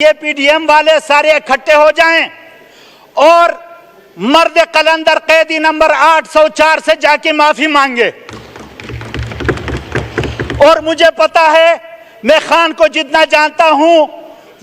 یہ P D M والے سارے اکٹھے ہو جائیں اور مرد قلندر قیدی نمبر 804 سے جا کے معافی مانگے. اور مجھے پتا ہے میں خان کو جتنا جانتا ہوں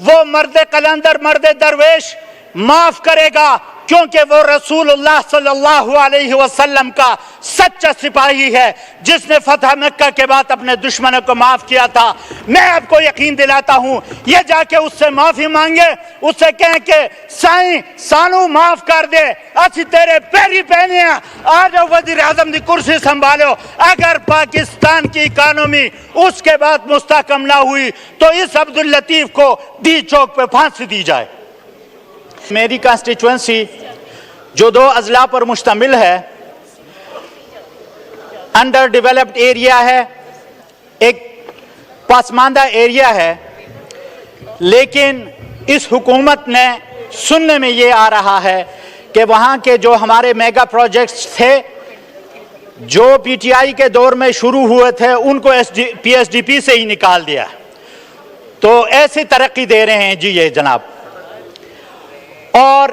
وہ مرد قلندر مرد درویش معاف کرے گا، کیونکہ وہ رسول اللہ صلی اللہ علیہ وسلم کا سچا سپاہی ہے جس نے فتح مکہ کے بعد اپنے دشمنوں کو معاف کیا تھا. میں آپ کو یقین دلاتا ہوں یہ جا کے اس سے معافی مانگے، اس سے کہیں کہ سائیں سانو معاف کر دے، اسی تیرے پیری پہنے ہیں، آ جاؤ وزیر اعظم دی کرسی سنبھالو. اگر پاکستان کی اکانومی اس کے بعد مستحکم نہ ہوئی تو اس عبداللطیف کو ڈی چوک پہ پھانسی دی جائے. میری کانسٹیچوئنسی جو 2 اضلاع پر مشتمل ہے، انڈر ڈیولپڈ ایریا ہے، ایک پسماندہ ایریا ہے، لیکن اس حکومت نے سننے میں یہ آ رہا ہے کہ وہاں کے جو ہمارے میگا پروجیکٹس تھے جو پی ٹی آئی کے دور میں شروع ہوئے تھے ان کو پی ایس ڈی پی سے ہی نکال دیا. تو ایسی ترقی دے رہے ہیں جی یہ جناب. اور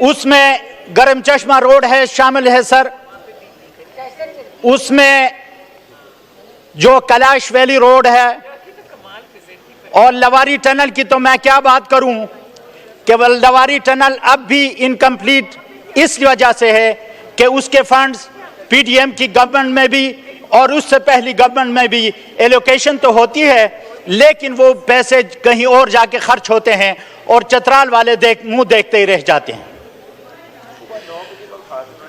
اس میں گرم چشمہ روڈ ہے شامل ہے سر، اس میں جو کیلاش ویلی روڈ ہے اور لواری ٹنل کی تو میں کیا بات کروں کہ لواری ٹنل اب بھی انکمپلیٹ اس وجہ سے ہے کہ اس کے فنڈز پی ڈی ایم کی گورنمنٹ میں بھی اور اس سے پہلی گورنمنٹ میں بھی ایلوکیشن تو ہوتی ہے لیکن وہ پیسے کہیں اور جا کے خرچ ہوتے ہیں اور چترال والے منہ دیکھتے ہی رہ جاتے ہیں.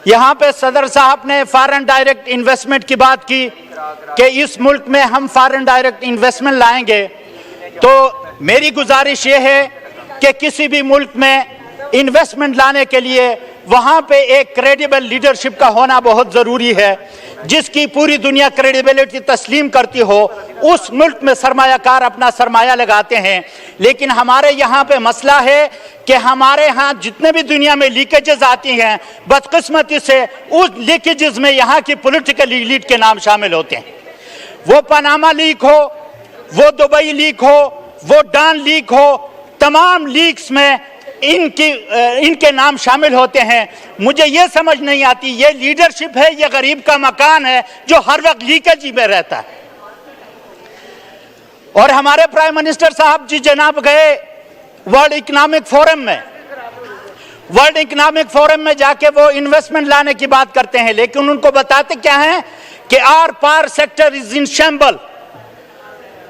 یہاں پہ صدر صاحب نے فارن ڈائریکٹ انویسٹمنٹ کی بات کی کہ اس ملک میں ہم فارن ڈائریکٹ انویسٹمنٹ لائیں گے. تو میری گزارش یہ ہے کہ کسی بھی ملک میں انویسٹمنٹ لانے کے لیے وہاں پہ ایک کریڈیبل لیڈرشپ کا ہونا بہت ضروری ہے جس کی پوری دنیا کریڈیبلٹی تسلیم کرتی ہو. اس ملک میں سرمایہ کار اپنا سرمایہ لگاتے ہیں، لیکن ہمارے یہاں پہ مسئلہ ہے کہ ہمارے ہاں جتنے بھی دنیا میں لیکیجز آتی ہیں بدقسمتی سے اس لیکیجز میں یہاں کی پولیٹیکل ایلیٹ کے نام شامل ہوتے ہیں. وہ پاناما لیک ہو، وہ دبئی لیک ہو، وہ ڈان لیک ہو، تمام لیکس میں ان کے نام شامل ہوتے ہیں. مجھے یہ سمجھ نہیں آتی یہ لیڈرشپ ہے یہ غریب کا مکان ہے جو ہر وقت لیکیج میں رہتا ہے. اور ہمارے پرائم منسٹر صاحب جی جناب گئے ورلڈ اکنامک فورم میں، ورلڈ اکنامک فورم میں جا کے وہ انویسٹمنٹ لانے کی بات کرتے ہیں لیکن ان کو بتاتے کیا ہیں کہ are power sector is in shambles.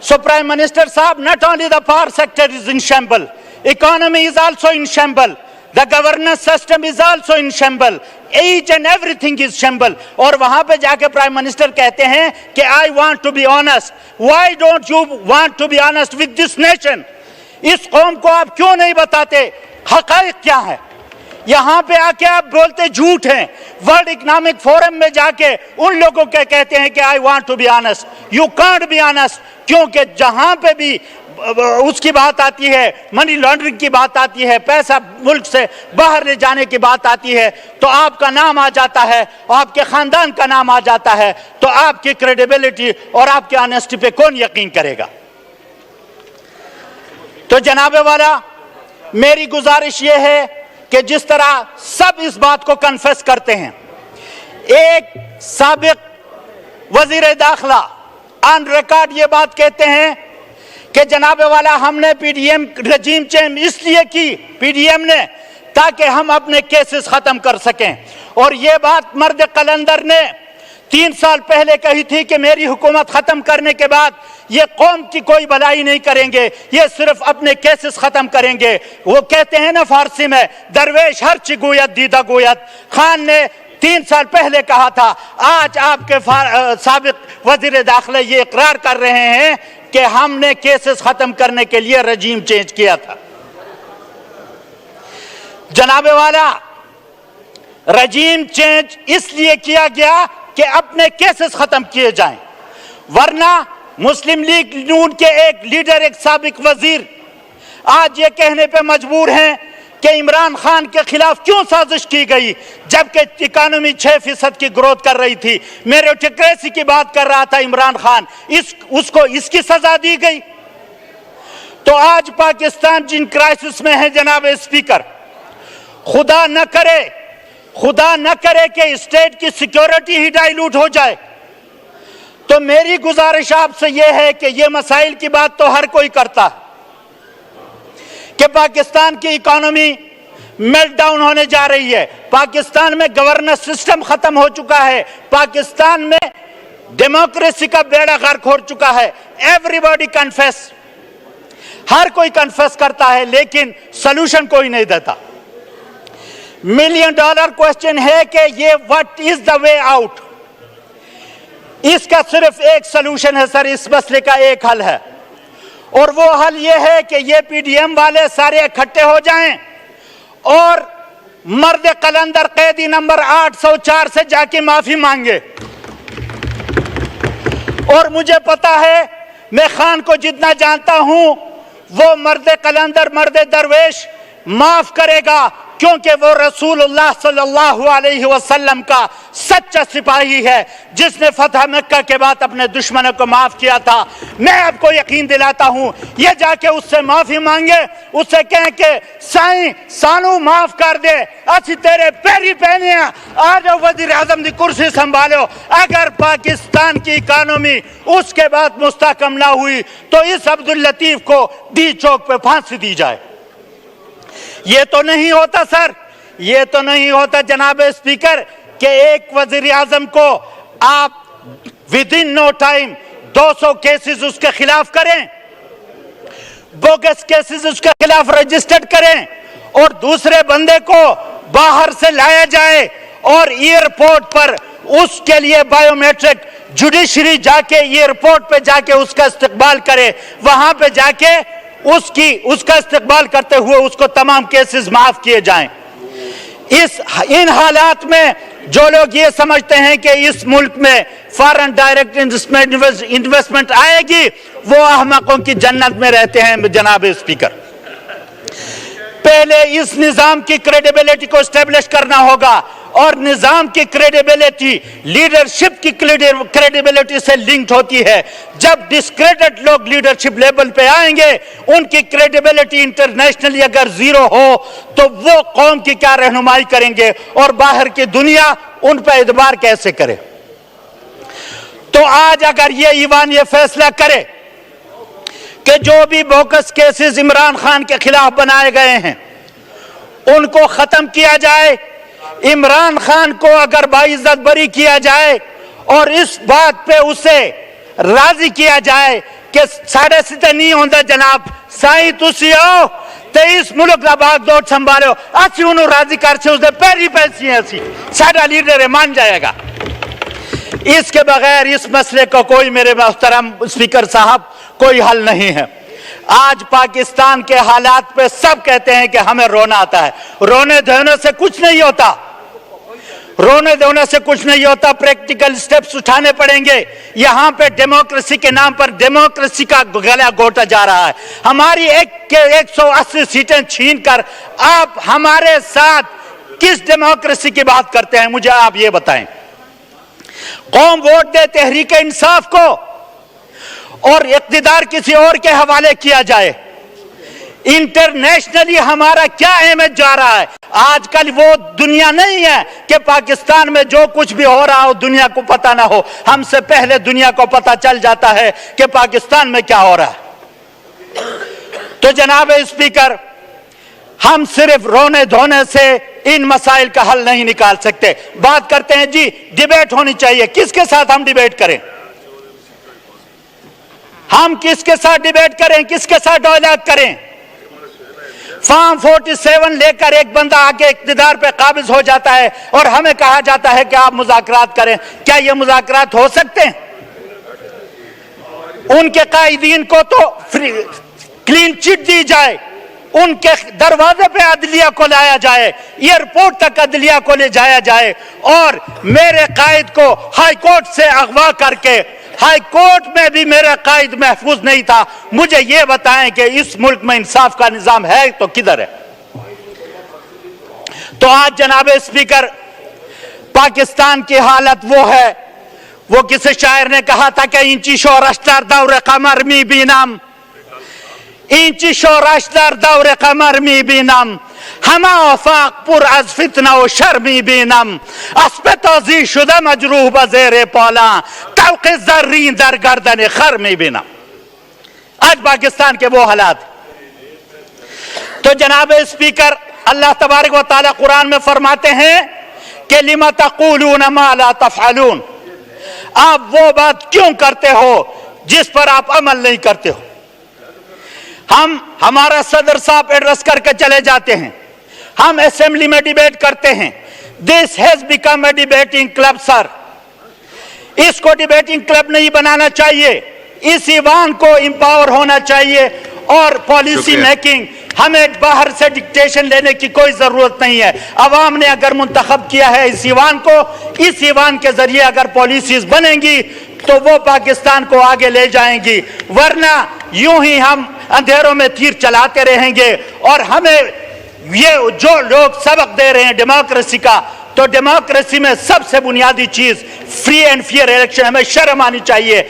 So Prime Minister Saab, not only the power sector is in shambles, economy is also in shambles, the governance system is also in shambles, each and everything is shambles. اور وہاں پہ جا کے Prime Minister کہتے ہیں کہ I want to be honest. Why don't you want to be honest with this nation? اس قوم کو آپ کیوں نہیں بتاتے حقائق کیا ہے؟ یہاں پہ آ کے آپ بولتے جھوٹ ہیں. ورلڈ اکنامک فورم میں جا کے ان لوگوں کے کہتے ہیں کہ I want to be honest. You can't be honest. کیونکہ جہاں پہ بھی اس کی بات آتی ہے، منی لانڈرنگ کی بات آتی ہے، پیسہ ملک سے باہر لے جانے کی بات آتی ہے تو آپ کا نام آ جاتا ہے، آپ کے خاندان کا نام آ جاتا ہے. تو آپ کی کریڈیبلٹی اور آپ کی آنیسٹی پہ کون یقین کرے گا؟ تو جناب والا میری گزارش یہ ہے کہ جس طرح سب اس بات کو کنفیس کرتے ہیں، ایک سابق وزیر داخلہ آن ریکارڈ یہ بات کہتے ہیں کہ جناب والا ہم نے P D M regime change اس لیے کی پی ڈی ایم نے تاکہ ہم اپنے کیسز ختم کر سکیں. اور یہ بات مرد قلندر نے 3 سال پہلے کہی تھی کہ میری حکومت ختم کرنے کے بعد یہ قوم کی کوئی بھلائی نہیں کریں گے، یہ صرف اپنے کیسز ختم کریں گے. وہ کہتے ہیں نا فارسی میں درویش ہر چی گویت دیدہ گویت. خان نے 3 سال پہلے کہا تھا، آج آپ کے سابق وزیر داخلہ یہ اقرار کر رہے ہیں کہ ہم نے کیسز ختم کرنے کے لیے رجیم چینج کیا تھا. جناب والا رجیم چینج اس لیے کیا گیا کہ اپنے کیسز ختم کیے جائیں، ورنہ مسلم لیگ نون کے ایک لیڈر ایک سابق وزیر آج یہ کہنے پہ مجبور ہیں کہ عمران خان کے خلاف کیوں سازش کی گئی جبکہ اکانومی 6% کی گروتھ کر رہی تھی. میریٹوکریسی کی بات کر رہا تھا عمران خان، اس کو اس کی سزا دی گئی. تو آج پاکستان جن کرائسس میں ہے جناب اسپیکر، خدا نہ کرے کہ اسٹیٹ کی سیکیورٹی ہی ڈائیلوٹ ہو جائے، تو میری گزارش آپ سے یہ ہے کہ یہ مسائل کی بات تو ہر کوئی کرتا ہے کہ پاکستان کی اکانومی میلٹ ڈاؤن ہونے جا رہی ہے، پاکستان میں گورننس سسٹم ختم ہو چکا ہے، پاکستان میں ڈیموکریسی کا بیڑا غرق ہو چکا ہے. ایوری باڈی کنفیس، ہر کوئی کنفیس کرتا ہے، لیکن سلوشن کوئی نہیں دیتا. $1,000,000 کوسچن ہے کہ یہ what is the way out. اس کا صرف ایک سلوشن ہے سر، اس مسئلے کا ایک حل ہے، اور وہ حل یہ ہے کہ یہ پی ڈی ایم والے سارے اکٹھے ہو جائیں اور مرد قلندر قیدی نمبر 804 سے جا کے معافی مانگے. اور مجھے پتا ہے، میں خان کو جتنا جانتا ہوں، وہ مرد قلندر، مرد درویش معاف کرے گا، کیونکہ وہ رسول اللہ صلی اللہ علیہ وسلم کا سچا سپاہی ہے جس نے فتح مکہ کے بعد اپنے دشمنوں کو معاف کیا تھا. میں آپ کو یقین دلاتا ہوں، یہ جا کے اس سے معافی مانگے، اس سے کہیں کہ سائیں سانو معاف کر دے، اسی تیرے پیری پہنے ہیں، آج وزیر اعظم دی کرسی سنبھالو. اگر پاکستان کی اکانومی اس کے بعد مستحکم نہ ہوئی تو اس عبداللطیف کو ڈی چوک پہ پھانسی دی جائے. یہ تو نہیں ہوتا سر، یہ تو نہیں ہوتا جناب اسپیکر کہ ایک وزیر اعظم کو آپ ودن نو ٹائم 200 کیسز اس کے خلاف کریں، بوگس کیسز اس کے خلاف رجسٹرڈ کریں، اور دوسرے بندے کو باہر سے لایا جائے اور ایئرپورٹ پر اس کے لیے بائیو میٹرک جوڈیشری جا کے ایئرپورٹ پہ جا کے اس کا استقبال کرے، وہاں پہ جا کے اس کا استقبال کرتے ہوئے اس کو تمام کیسز معاف کیے جائیں. ان حالات میں جو لوگ یہ سمجھتے ہیں کہ اس ملک میں فارن ڈائریکٹ انویسٹمنٹ آئے گی، وہ احمقوں کی جنت میں رہتے ہیں جناب اسپیکر. پہلے اس نظام کی کریڈیبلٹی کو اسٹیبلش کرنا ہوگا، اور نظام کی کریڈیبلٹی لیڈرشپ کی کریڈیبلٹی سے لنکڈ ہوتی ہے. جب ڈسکریڈٹ لوگ لیڈرشپ لیول پہ آئیں گے، ان کی کریڈیبلٹی انٹرنیشنلی اگر زیرو ہو تو وہ قوم کی کیا رہنمائی کریں گے، اور باہر کی دنیا ان پہ اعتبار کیسے کرے. تو آج اگر یہ ایوان یہ فیصلہ کرے کہ جو بھی بوکس کیسز عمران خان کے خلاف بنائے گئے ہیں ان کو ختم کیا جائے، عمران خان کو اگر باعزت بری کیا جائے، اور اس بات پہ اسے راضی کیا جائے کہ ساڑھے ستے نہیں ہوندہ جناب سائیں تسی آؤ تے اس ملک کا باغ دوڑ سنبھالو، اسی انہوں راضی کر سے اسے پیری پیسی ہیں، اسی ساڑھا لیڈر مان جائے گا. اس کے بغیر اس مسئلے کو کوئی، میرے محترم اسپیکر صاحب، کوئی حل نہیں ہے. آج پاکستان کے حالات پہ سب کہتے ہیں کہ ہمیں رونا آتا ہے. رونے دھونے سے کچھ نہیں ہوتا، رونے دھونے سے کچھ نہیں ہوتا. پریکٹیکل سٹیپس اٹھانے پڑیں گے. یہاں پہ ڈیموکریسی کے نام پر ڈیموکریسی کا گلا گھوٹا جا رہا ہے. ہماری 180 سیٹیں چھین کر آپ ہمارے ساتھ کس ڈیموکریسی کی بات کرتے ہیں؟ مجھے آپ یہ بتائیں. قوم ووٹ دے تحریک انصاف کو اور اقتدار کسی اور کے حوالے کیا جائے. انٹرنیشنلی ہمارا کیا امیج جا رہا ہے؟ آج کل وہ دنیا نہیں ہے کہ پاکستان میں جو کچھ بھی ہو رہا ہو دنیا کو پتہ نہ ہو. ہم سے پہلے دنیا کو پتہ چل جاتا ہے کہ پاکستان میں کیا ہو رہا ہے. تو جناب اسپیکر، ہم صرف رونے دھونے سے ان مسائل کا حل نہیں نکال سکتے. بات کرتے ہیں جی ڈیبیٹ ہونی چاہیے. کس کے ساتھ ہم ڈیبیٹ کریں؟ ہم کس کے ساتھ ڈیبیٹ کریں؟ کس کے ساتھ ڈائیلاگ کریں؟ فارم 47 لے کر ایک بندہ آگے اقتدار پہ قابض ہو جاتا ہے اور ہمیں کہا جاتا ہے کہ آپ مذاکرات کریں. کیا یہ مذاکرات ہو سکتے ہیں؟ ان کے قائدین کو تو کلین چٹ دی جائے، ان کے دروازے پہ عدلیہ کو لایا جائے، ایئرپورٹ تک عدلیہ کو لے جایا جائے، اور میرے قائد کو ہائی کورٹ سے اغوا کر کے، ہائی کورٹ میں بھی میرا قائد محفوظ نہیں تھا. مجھے یہ بتائیں کہ اس ملک میں انصاف کا نظام ہے تو کدھر ہے؟ تو آج جناب اسپیکر، پاکستان کی حالت وہ ہے، وہ کسی شاعر نے کہا تھا کہ انچی شور اشتر دور قمر می بینم، این چی شورش در دور قمر میبینم، همه آفاق پر از فتنه و شر میبینم. اسب تازی شده مجروح به زیر پالا، طوق زرین در گردن خر میبینم. آج پاکستان کے وہ حالات. تو جناب اسپیکر، اللہ تبارک و تعالی قرآن میں فرماتے ہیں کہ لِمَ تَقُولُونَ مَا لَا تَفْعَلُونَ، آپ وہ بات کیوں کرتے ہو جس پر آپ عمل نہیں کرتے ہو. ہمارا صدر صاحب ایڈریس کر کے چلے جاتے ہیں، ہم اسمبلی میں ڈیبیٹ کرتے ہیں. This has become a debating club, sir. اس کو ڈیبیٹنگ کلب نہیں بنانا چاہیے. اس ایوان کو امپاور ہونا چاہیے اور پالیسی میکنگ، ہمیں باہر سے ڈکٹیشن لینے کی کوئی ضرورت نہیں ہے. عوام نے اگر منتخب کیا ہے اس ایوان کو، اس ایوان کے ذریعے اگر پالیسیز بنیں گی تو وہ پاکستان کو آگے لے جائیں گی، ورنہ یوں ہی ہم اندھیروں میں تیر چلاتے رہیں گے. اور ہمیں یہ جو لوگ سبق دے رہے ہیں ڈیموکریسی کا، تو ڈیموکریسی میں سب سے بنیادی چیز فری اینڈ فیئر الیکشن. ہمیں شرم آنی چاہیے.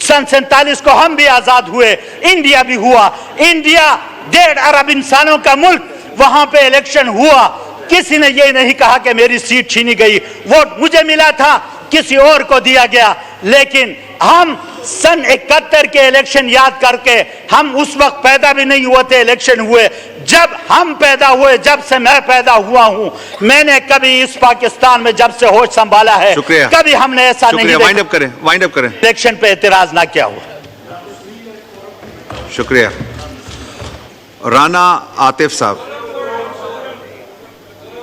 سن 47 کو ہم بھی آزاد ہوئے، انڈیا بھی ہوا. انڈیا 1.5 ارب انسانوں کا ملک، وہاں پہ الیکشن ہوا. کسی نے یہ نہیں کہا کہ میری سیٹ چھینی گئی، ووٹ مجھے ملا تھا، کسی اور کو دیا گیا. لیکن ہم سن 71 کے الیکشن یاد کر کے، ہم اس وقت پیدا بھی نہیں ہوئے تھے، الیکشن ہوئے. جب ہم پیدا ہوئے، جب سے میں پیدا ہوا ہوں، میں نے کبھی اس پاکستان میں جب سے ہوش سنبھالا ہے کبھی ہم نے ایسا نہیں دیکھا وائنڈ اپ کریں. الیکشن پہ اعتراض نہ کیا ہوا. شکریہ. رانا عاطف صاحب.